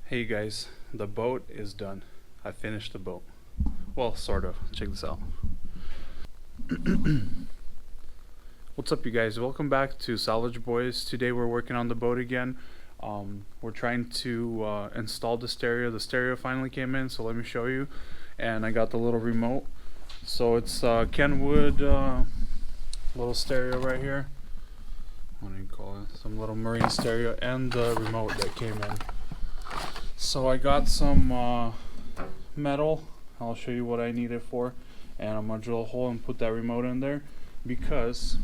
Hey guys, the boat is done. I finished the boat. Well, sort of. Check this out. What's up, you guys? Welcome back to SalvageBoiz. Today we're working on the boat again. We're trying to install the stereo. The stereo finally came in, so let me show you. And I got the little remote. So it's Kenwood little stereo right here. What do you call it? Some little marine stereo and the remote that came in. So I got some metal. I'll show you what I need it for, and I'm gonna drill a hole and put that remote in there because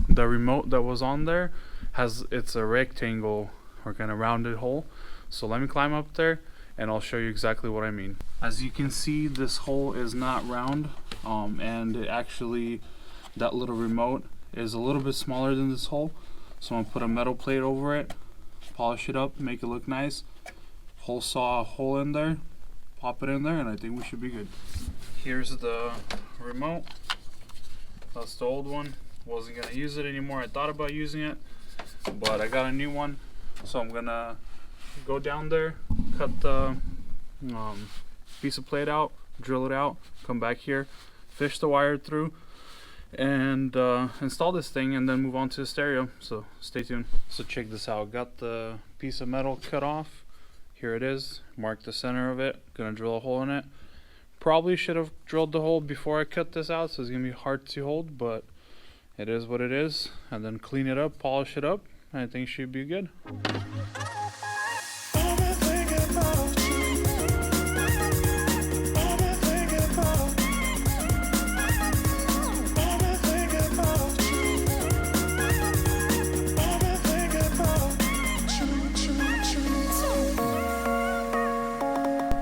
the remote that was on there it's a rectangle or kind of rounded hole. So let me climb up there and I'll show you exactly what I mean. As you can see, this hole is not round, and that little remote is a little bit smaller than this hole. So I'm gonna put a metal plate over it, polish it up, make it look nice. Hole saw a hole in there, pop it in there, and I think we should be good. Here's the remote. That's the old one. Wasn't gonna use it anymore. I thought about using it, but I got a new one. So I'm gonna go down there, cut the piece of plate out, drill it out, come back here, fish the wire through, and install this thing, and then move on to the stereo. So stay tuned. So check this out. Got the piece of metal cut off. Here it is. Mark the center of it. Gonna drill a hole in it. Probably should have drilled the hole before I cut this out, so it's gonna be hard to hold, but it is what it is. And then clean it up, polish it up, and I think it should be good.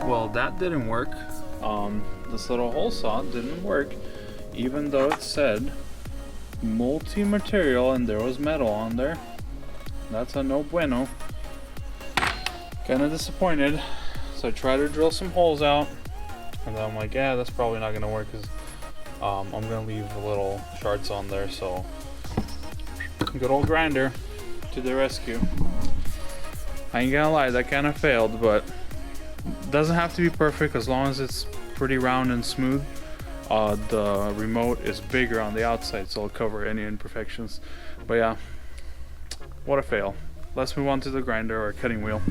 Well, that didn't work. This little hole saw didn't work, even though it said multi-material and there was metal on there. That's a no bueno. Kinda disappointed. So I tried to drill some holes out, and then I'm like, yeah, that's probably not gonna work because I'm gonna leave the little shards on there. So good old grinder to the rescue. I ain't gonna lie, that kind of failed, but doesn't have to be perfect as long as it's pretty round and smooth. The remote is bigger on the outside, so it'll cover any imperfections. But yeah, what a fail. Let's move on to the grinder or cutting wheel.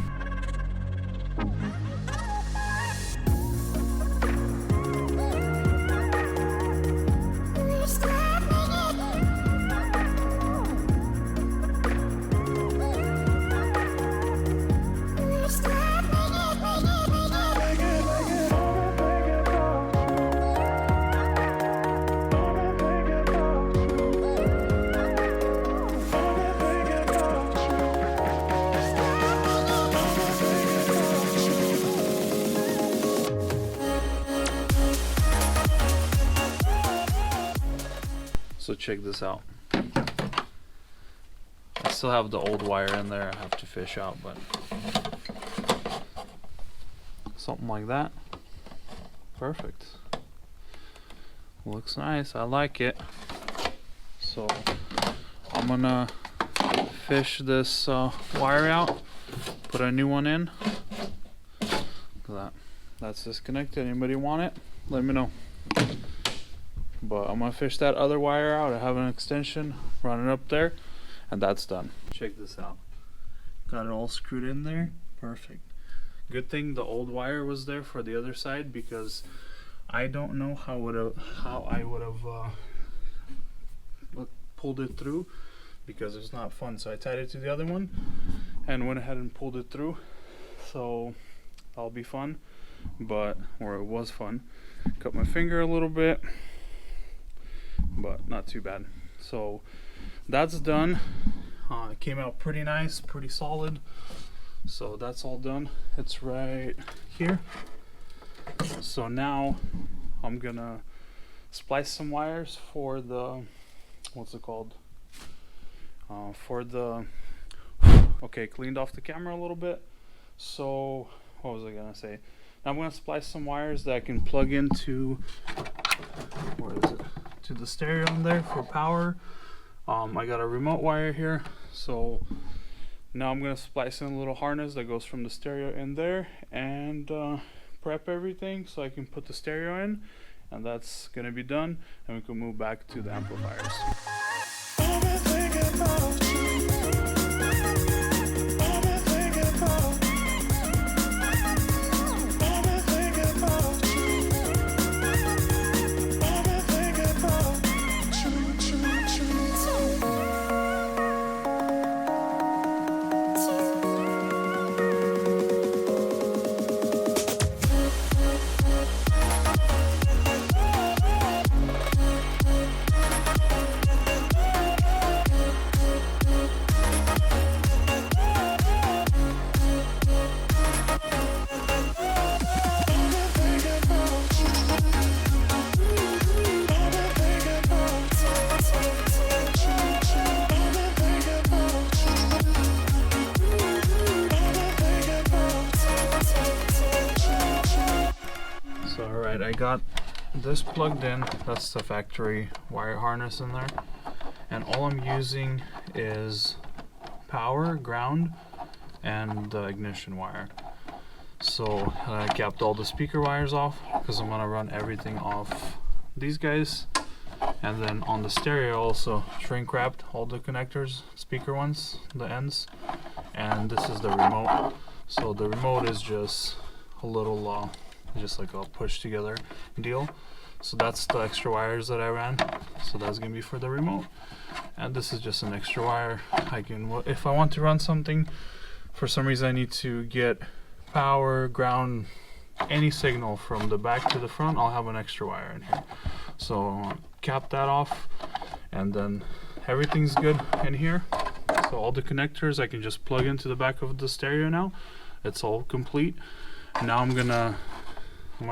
So check this out. I still have the old wire in there I have to fish out, but something like that. Perfect. Looks nice. I like it. So I'm gonna fish this wire out, put a new one in. Look at that. That's disconnected. Anybody want it? Let me know. But I'm gonna fish that other wire out. I have an extension, run it up there, and that's done. Check this out. Got it all screwed in there. Perfect. Good thing the old wire was there for the other side, because I don't know how I would have pulled it through, because it's not fun. So I tied it to the other one and went ahead and pulled it through. So that'll be fun, or it was fun. Cut my finger a little bit, but not too bad. So that's done. It came out pretty nice, pretty solid. So that's all done. It's right here. So now I'm gonna splice some wires for the, what's it called? Okay, cleaned off the camera a little bit. So what was I gonna say? Now I'm gonna splice some wires that I can plug into, where is it? To the stereo in there for power. I got a remote wire here, so Now I'm gonna splice in a little harness that goes from the stereo in there, and prep everything so I can put the stereo in, and that's gonna be done, and we can move back to the amplifiers. So alright, I got this plugged in. That's the factory wire harness in there, and all I'm using is power, ground, and the ignition wire. So I capped all the speaker wires off because I'm gonna run everything off these guys, and then on the stereo also shrink wrapped all the connectors, speaker ones, the ends, and this is the remote. So the remote is just a little just like a push together deal. So that's the extra wires that I ran, so that's gonna be for the remote, and this is just an extra wire. I can, if I want to run something, for some reason I need to get power, ground, any signal from the back to the front, I'll have an extra wire in here. So cap that off, and then everything's good in here. So all the connectors I can just plug into the back of the stereo now. It's all complete. Now I'm gonna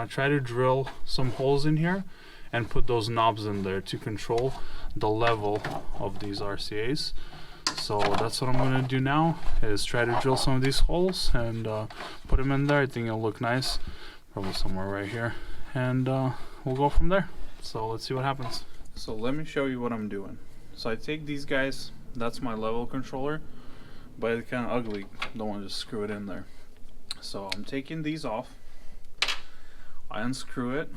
try to drill some holes in here and put those knobs in there to control the level of these RCAs. So that's what I'm gonna do now, is try to drill some of these holes and put them in there. I think it'll look nice, probably somewhere right here, and we'll go from there. So let's see what happens. So let me show you what I'm doing. So I take these guys, that's my level controller, but it's kind of ugly, don't want to just screw it in there. So I'm taking these off, I unscrew it,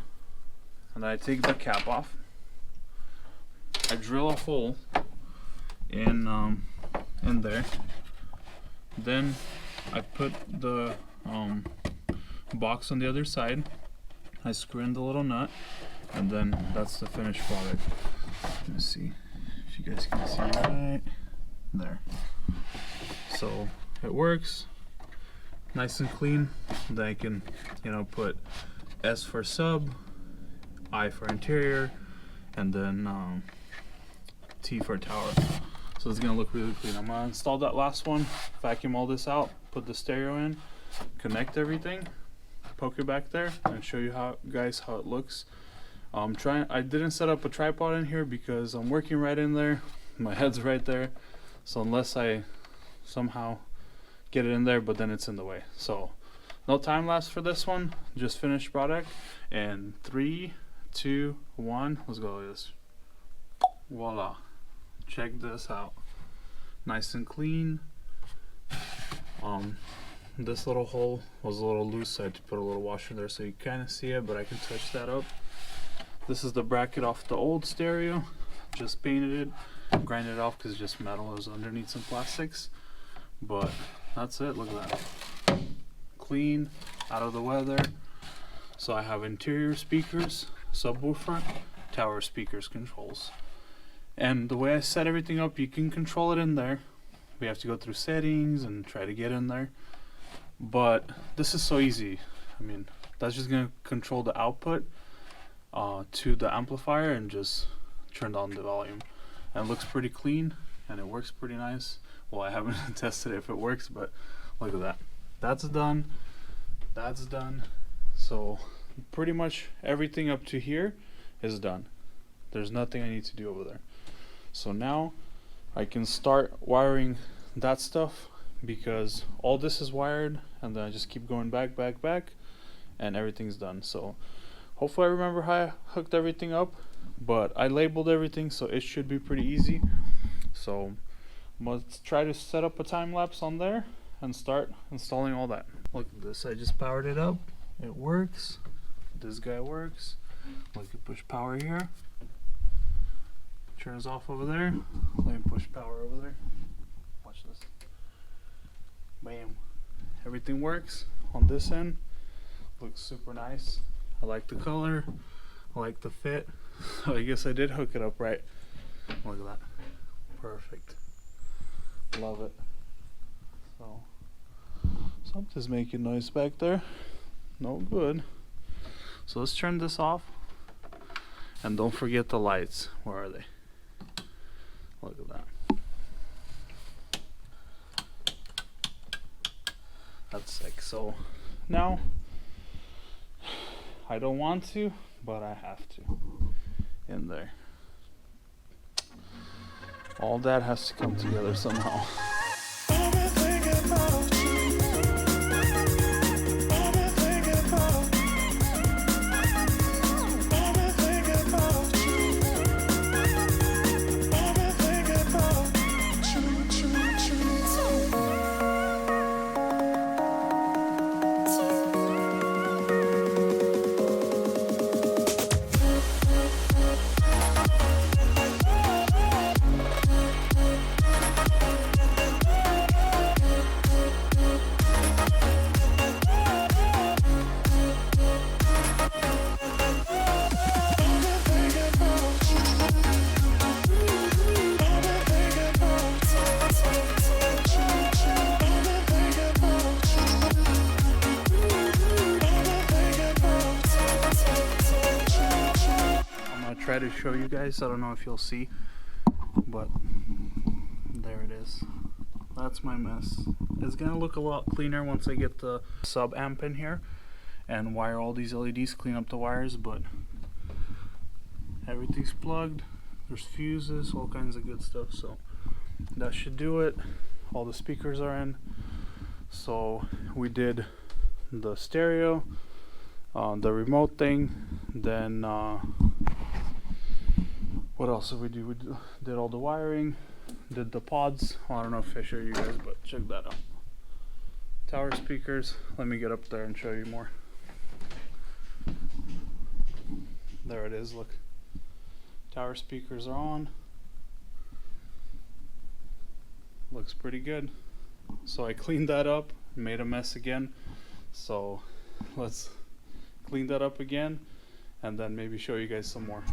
and then I take the cap off. I drill a hole in there. Then I put the box on the other side. I screw in the little nut, and then that's the finished product. Let me see if you guys can see right there. So it works nice and clean. Then I can, put S for sub, I for interior, and then T for tower. So it's gonna look really clean. I'm gonna install that last one, vacuum all this out, put the stereo in, connect everything, poke it back there, and show you guys how it looks. I didn't set up a tripod in here because I'm working right in there. My head's right there. So unless I somehow get it in there, but then it's in the way. So no time lapse for this one, just finished product. And 3, 2, 1, let's go with this. Voila, check this out, nice and clean. This little hole was a little loose, so I had to put a little washer there so you kind of see it, but I can touch that up. This is the bracket off the old stereo, just painted it, grinded it off because it's just metal. It was underneath some plastics, but that's it. Look at that, clean, out of the weather. So I have interior speakers, subwoofer, tower speakers controls, and the way I set everything up, you can control it in there. We have to go through settings and try to get in there, but this is so easy. I mean, that's just gonna control the output to the amplifier and just turn down the volume, and it looks pretty clean and it works pretty nice. Well, I haven't tested it if it works, but look at that. That's done, that's done. So pretty much everything up to here is done. There's nothing I need to do over there. So now I can start wiring that stuff, because all this is wired, and then I just keep going back, and everything's done. So hopefully I remember how I hooked everything up, but I labeled everything, so it should be pretty easy. So Let's try to set up a time lapse on there and start installing all that. Look at this, I just powered it up. It works. This guy works. Look, you push power here. Turns off over there. Let me push power over there. Watch this. Bam. Everything works on this end. Looks super nice. I like the color. I like the fit. So I guess I did hook it up right. Look at that. Perfect. Love it. So something's making noise back there. No good. So let's turn this off. And don't forget the lights. Where are they? Look at that. That's sick. So now I don't want to, but I have to. In there. All that has to come together somehow. Try to show you guys. I don't know if you'll see, but there it is. That's my mess. It's gonna look a lot cleaner once I get the sub amp in here and wire all these LEDs, clean up the wires, but everything's plugged. There's fuses, all kinds of good stuff, so that should do it. All the speakers are in. So we did the stereo, the remote thing, then what else did we do? We did all the wiring, did the pods. I don't know if I show you guys, but check that out. Tower speakers. Let me get up there and show you more. There it is, look. Tower speakers are on. Looks pretty good. So I cleaned that up, made a mess again. So let's clean that up again and then maybe show you guys some more.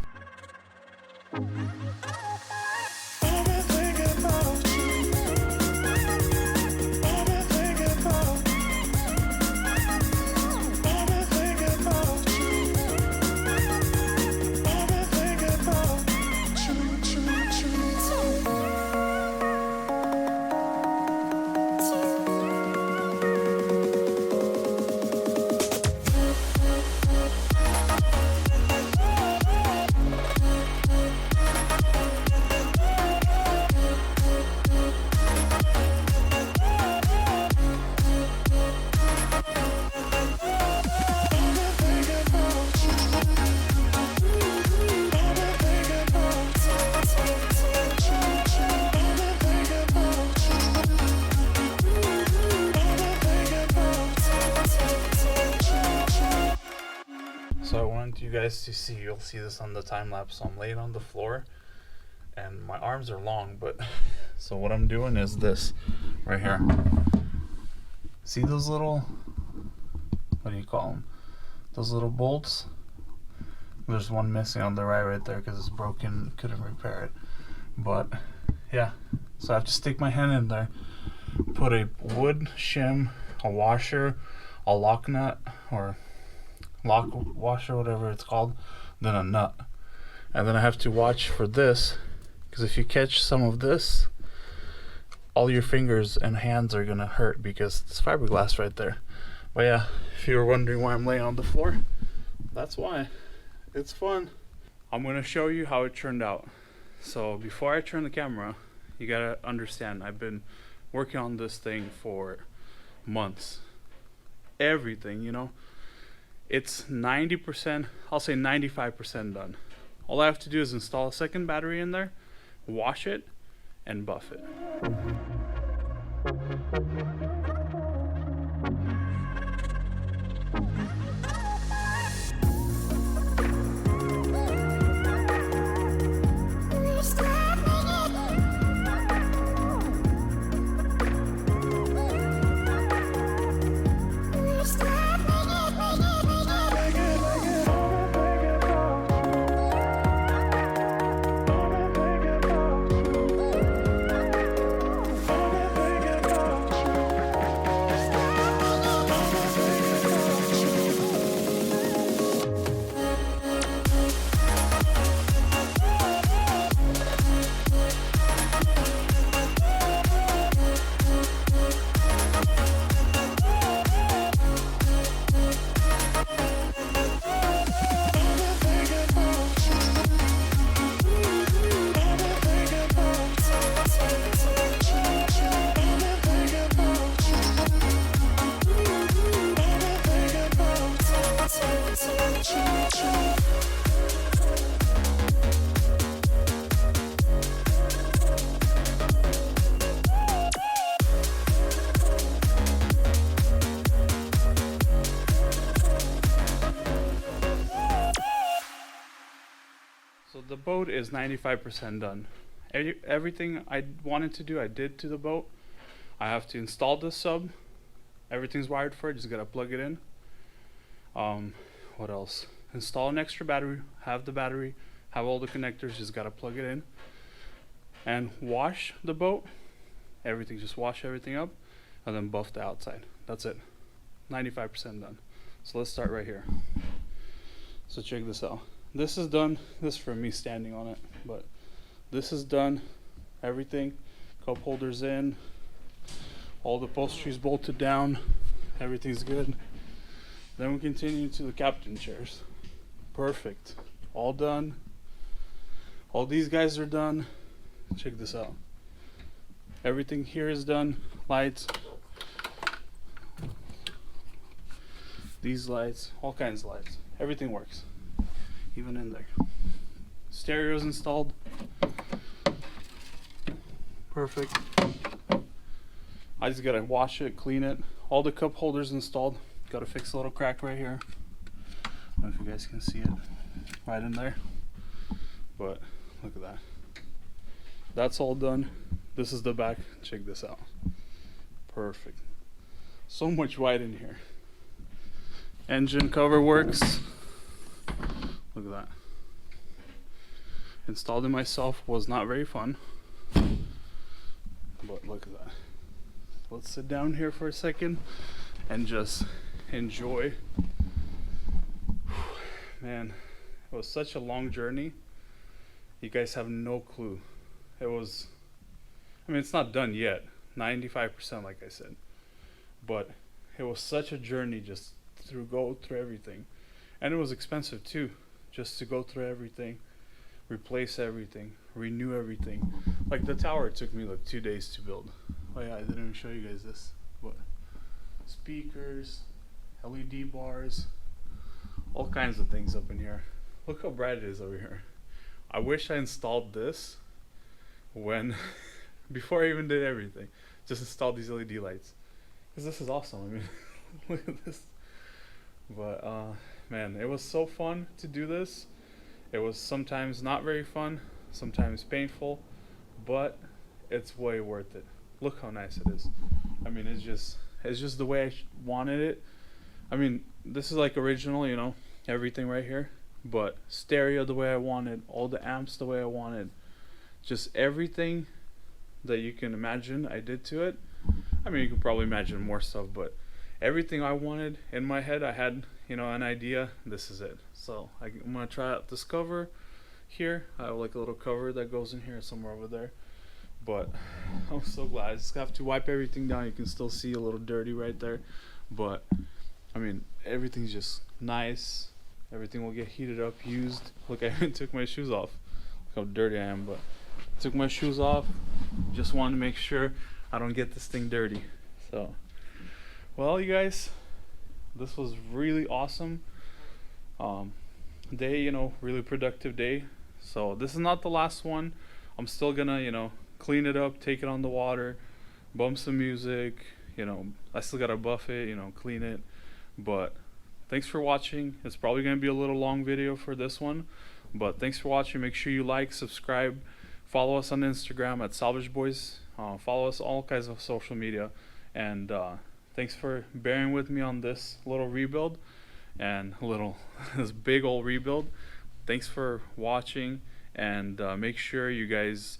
So I wanted you guys to see, you'll see this on the time lapse. So I'm laying on the floor and my arms are long, but so what I'm doing is this right here. See those little, what do you call them? Those little bolts? There's one missing on the right there because it's broken, couldn't repair it. But yeah, so I have to stick my hand in there, put a wood shim, a washer, a lock nut, or lock washer, whatever it's called, then a nut. And then I have to watch for this, because if you catch some of this, all your fingers and hands are gonna hurt because it's fiberglass right there. But yeah, if you were wondering why I'm laying on the floor, that's why. It's fun. I'm gonna show you how it turned out. So before I turn the camera, you gotta understand, I've been working on this thing for months. Everything, you know. It's 90%, I'll say 95% done. All I have to do is install a second battery in there, wash it, and buff it. So the boat is 95% done. Everything I wanted to do, I did to the boat. I have to install the sub. Everything's wired for it, just gotta plug it in. What else? Install an extra battery, have the battery, have all the connectors, just gotta plug it in. And wash the boat. Everything, just wash everything up and then buff the outside. That's it. 95% done. So let's start right here. So check this out. This is done. This is for me standing on it, but this is done. Everything, cup holders in, all the upholstery's bolted down, everything's good. Then we continue to the captain chairs. Perfect. All done. All these guys are done. Check this out. Everything here is done. Lights. These lights, all kinds of lights. Everything works. Even in there. Stereo's installed. Perfect. I just gotta wash it, clean it. All the cup holders installed. Gotta fix a little crack right here. I don't know if you guys can see it right in there. But look at that. That's all done. This is the back. Check this out. Perfect. So much white in here. Engine cover works. Look at that. Installed it myself, was not very fun. But look at that. Let's sit down here for a second and just enjoy. Man, it was such a long journey. You guys have no clue. It was, I mean, it's not done yet. 95%, like I said. But it was such a journey just go through everything. And it was expensive too. Just to go through everything, replace everything, renew everything. Like the tower, it took me like 2 days to build. Oh yeah, I didn't even show you guys this. What? Speakers, LED bars, all kinds of things up in here. Look how bright it is over here. I wish I installed this when, before I even did everything. Just installed these LED lights. Because this is awesome, I mean, look at this. But man, it was so fun to do this. It was sometimes not very fun, sometimes painful, but it's way worth it. Look how nice it is. I mean, it's just the way I wanted it. I mean, this is like original, you know, everything right here, but stereo the way I wanted, all the amps the way I wanted, just everything that you can imagine I did to it. I mean, you can probably imagine more stuff, but everything I wanted in my head, I had, you know, an idea. This is it. So I'm gonna try out this cover here. I have like a little cover that goes in here somewhere over there. But I'm so glad. I just have to wipe everything down. You can still see a little dirty right there. But I mean, everything's just nice. Everything will get heated up, used. Look, I even took my shoes off. Look how dirty I am. But I took my shoes off. Just wanted to make sure I don't get this thing dirty. So, well, you guys, this was really awesome day, you know, really productive day. So this is not the last one. I'm still gonna, you know, clean it up, take it on the water, bump some music, you know, I still gotta buff it, you know, clean it. But thanks for watching. It's probably gonna be a little long video for this one, but thanks for watching. Make sure you like, subscribe, follow us on Instagram at SalvageBoiz. Follow us all kinds of social media, and thanks for bearing with me on this little rebuild and this big old rebuild. Thanks for watching, and make sure you guys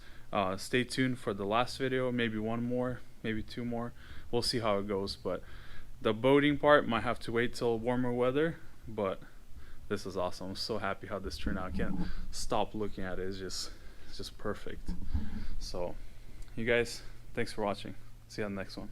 stay tuned for the last video, maybe one more, maybe two more. We'll see how it goes, but the boating part might have to wait till warmer weather. But this is awesome. I'm so happy how this turned out. I can't stop looking at it. It's just perfect. So you guys, thanks for watching. See you on the next one.